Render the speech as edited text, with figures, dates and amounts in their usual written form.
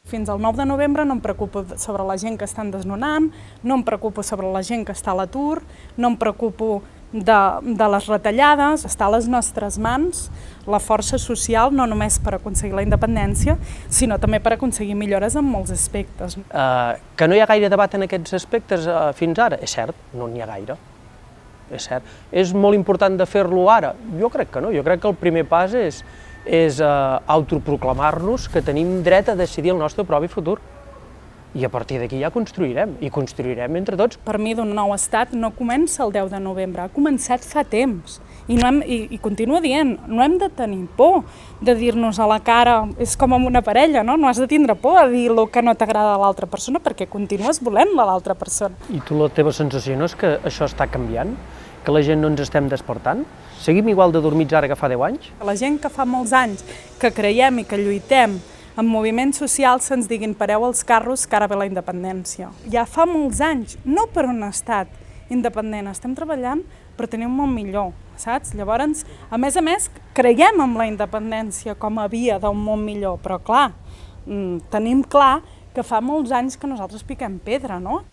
Fins al 9 de novembre no em preocupo sobre la gent que estan desnonant, no em preocupo sobre la gent que està a l'atur, no em preocupo de les retallades. Està a les nostres mans la força social, no només per aconseguir la independència, sinó també per aconseguir millores en molts aspectes. Que no hi ha gaire debat en aquests aspectes fins ara? És cert, no n'hi ha gaire. És cert. És molt important de fer-lo ara? Jo crec que no. Jo crec que el primer pas és autoproclamar-nos que tenim dret a decidir el nostre propi futur. I a partir d'aquí ja construirem, i construirem entre tots. Per mi, d'un nou estat no comença el 10 de novembre, ha començat fa temps. I continuo dient, no hem de tenir por de dir-nos a la cara, és com amb una parella, no? No has de tindre por a dir el que no t'agrada a l'altra persona, perquè continues volent-la a l'altra persona. I tu, la teva sensació no és que això està canviant? Que la gent no ens estem despertant? Seguim igual de dormits ara que fa 10 anys? La gent que fa molts anys que creiem i que lluitem en moviments socials se'ns diguin pareu els carros que ara ve la independència. Ja fa molts anys, no per un estat independent, estem treballant per tenir un món millor, saps? Llavors, a més, creiem en la independència com a via d'un món millor, però clar, tenim clar que fa molts anys que nosaltres piquem pedra, no?